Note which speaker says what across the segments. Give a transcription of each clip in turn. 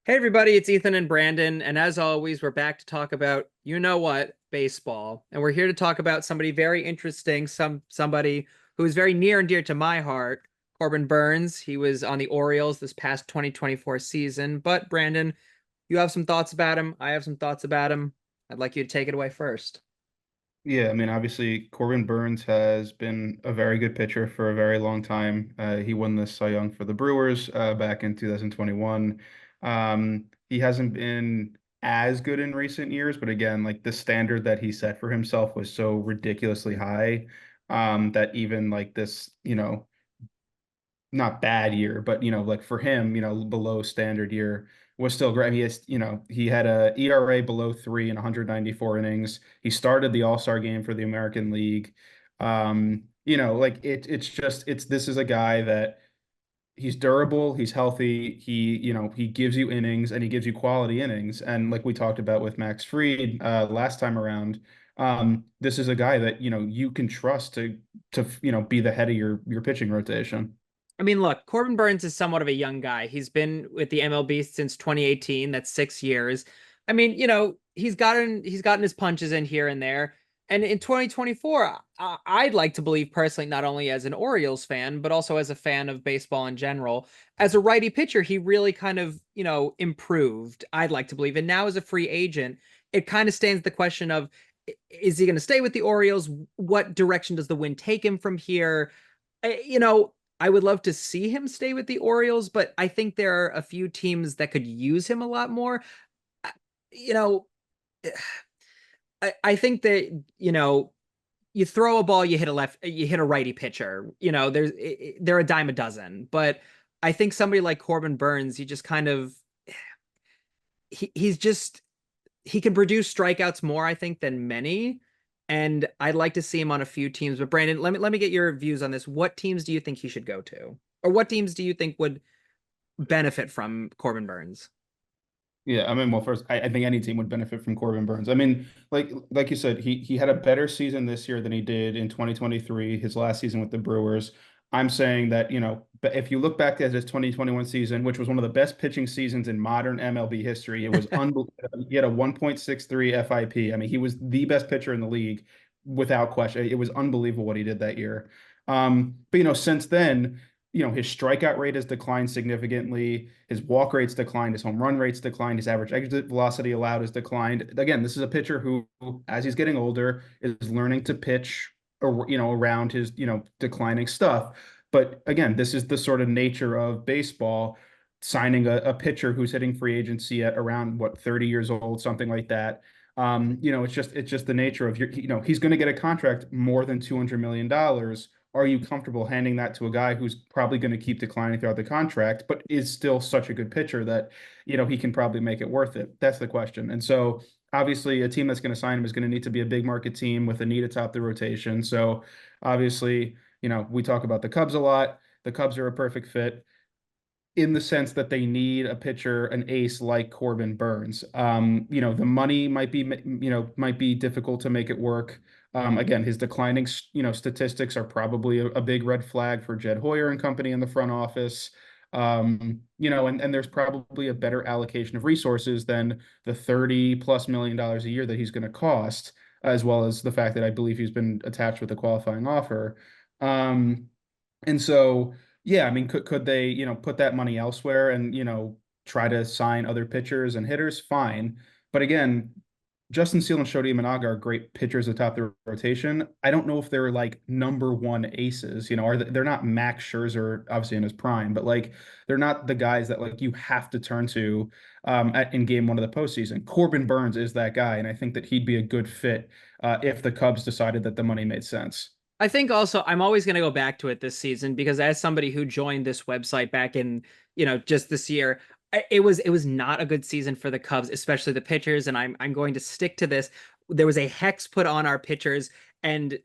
Speaker 1: Hey everybody, it's Ethan and Brandon, and as always, we're back to talk about baseball. And we're here to talk about somebody very interesting, somebody who is very near and dear to my heart, Corbin Burns. He was on the Orioles this past 2024 season. But Brandon, you have some thoughts about him. I have some thoughts about him. I'd like you to take it away first.
Speaker 2: Yeah, I mean, obviously, Corbin Burns has been a very good pitcher for a very long time. He won the Cy Young for the Brewers back in 2021. He hasn't been as good in recent years, but again, like the standard that he set for himself was so ridiculously high that even like this, not bad year, but like for him, below standard year was still great. I mean, he had a ERA below 3 in 194 innings. He started the All-Star game for the American League. Like it's this is a guy that he's durable, he's healthy, he gives you innings and he gives you quality innings. And like we talked about with Max Fried last time around, this is a guy that you can trust to be the head of your pitching rotation.
Speaker 1: I mean, look, Corbin Burns is somewhat of a young guy. He's been with the MLB since 2018. That's 6 years. I mean, he's gotten his punches in here and there. And in 2024, I'd like to believe personally, not only as an Orioles fan, but also as a fan of baseball in general, as a righty pitcher, he really kind of, improved. I'd like to believe. And now as a free agent, it kind of stands the question of, is he going to stay with the Orioles? What direction does the wind take him from here? You know, I would love to see him stay with the Orioles, but I think there are a few teams that could use him a lot more. You know, I think that, you throw a ball, you hit a righty pitcher. They're a dime a dozen. But I think somebody like Corbin Burns, he just kind of he's just he can produce strikeouts more, I think, than many. And I'd like to see him on a few teams. But Brandon, let me get your views on this. What teams do you think he should go to? Or what teams do you think would benefit from Corbin Burns?
Speaker 2: Yeah, I mean, well, first, I think any team would benefit from Corbin Burns. I mean, like you said, he had a better season this year than he did in 2023, his last season with the Brewers. I'm saying that, but if you look back at his 2021 season, which was one of the best pitching seasons in modern MLB history, it was unbelievable. He had a 1.63 FIP. I mean, he was the best pitcher in the league without question. It was unbelievable what he did that year. But since then, his strikeout rate has declined significantly. His walk rates declined. His home run rates declined. His average exit velocity allowed has declined. Again, this is a pitcher who, as he's getting older, is learning to pitch, around his, declining stuff. But again, this is the sort of nature of baseball. Signing a pitcher who's hitting free agency at around what 30 years old, something like that. It's just the nature of he's going to get a contract more than $200 million. Are you comfortable handing that to a guy who's probably going to keep declining throughout the contract, but is still such a good pitcher that, he can probably make it worth it? That's the question. And so obviously a team that's going to sign him is going to need to be a big market team with a need atop the rotation. So obviously, we talk about the Cubs a lot. The Cubs are a perfect fit in the sense that they need a pitcher, an ace like Corbin Burns. The money might be difficult to make it work. Again, his declining, statistics are probably a big red flag for Jed Hoyer and company in the front office. And there's probably a better allocation of resources than the 30 plus $1 million a year that he's going to cost, as well as the fact that I believe he's been attached with a qualifying offer. And so, yeah, I mean, could they, put that money elsewhere and, try to sign other pitchers and hitters? Fine. But again, Justin Steele and Shota Imanaga are great pitchers atop the rotation. I don't know if they're like number one aces, they're not Max Scherzer, obviously in his prime, but like they're not the guys that like you have to turn to in game one of the postseason. Corbin Burns is that guy, and I think that he'd be a good fit if the Cubs decided that the money made sense.
Speaker 1: I think also I'm always going to go back to it this season because as somebody who joined this website back in, just this year, it was not a good season for the Cubs, especially the pitchers, and I'm going to stick to this. There was a hex put on our pitchers, and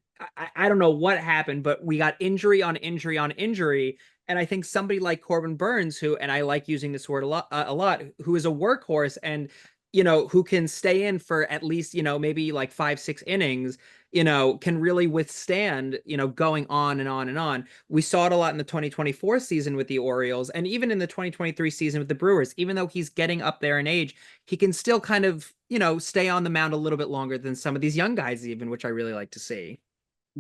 Speaker 1: I don't know what happened, but we got injury on injury on injury. And I think somebody like Corbin Burns, who, and I like using this word a lot, who is a workhorse and who can stay in for at least maybe like 5, 6 innings, can really withstand, going on and on and on. We saw it a lot in the 2024 season with the Orioles, and even in the 2023 season with the Brewers. Even though he's getting up there in age, he can still kind of, stay on the mound a little bit longer than some of these young guys, even, which I really like to see.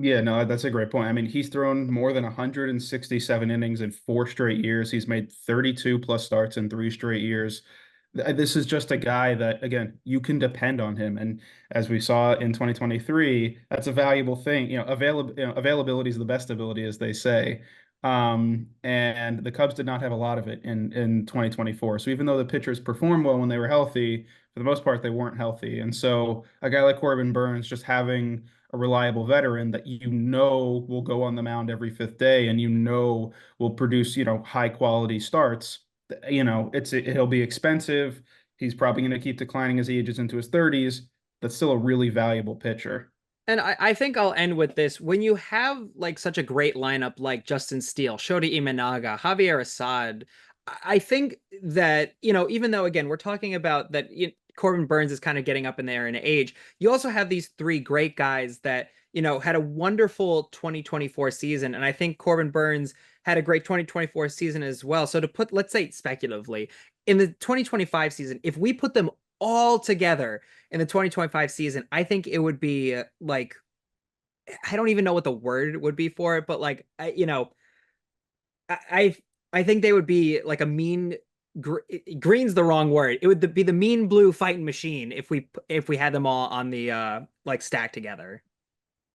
Speaker 2: Yeah, no, that's a great point. I mean, he's thrown more than 167 innings in 4 straight years. He's made 32 plus starts in 3 straight years. This is just a guy that, again, you can depend on him. And as we saw in 2023, that's a valuable thing. Availability is the best ability, as they say. And the Cubs did not have a lot of it in 2024. So even though the pitchers performed well when they were healthy, for the most part, they weren't healthy. And so a guy like Corbin Burns just having a reliable veteran that will go on the mound every fifth day and will produce, high quality starts. He'll be expensive. He's probably going to keep declining as he ages into his 30s. That's still a really valuable pitcher.
Speaker 1: And I think I'll end with this. When you have like such a great lineup like Justin Steele, Shota Imanaga, Javier Assad, I think that, even though again we're talking about that, Corbin Burns is kind of getting up in there in age, you also have these three great guys that, had a wonderful 2024 season. And I think Corbin Burns had a great 2024 season as well. So to put, let's say speculatively, in the 2025 season, if we put them all together in the 2025 season, I think it would be like, I don't even know what the word would be for it, but like, I I think they would be like a mean green's the wrong word. It would be the mean blue fighting machine if we had them all on the like stacked together.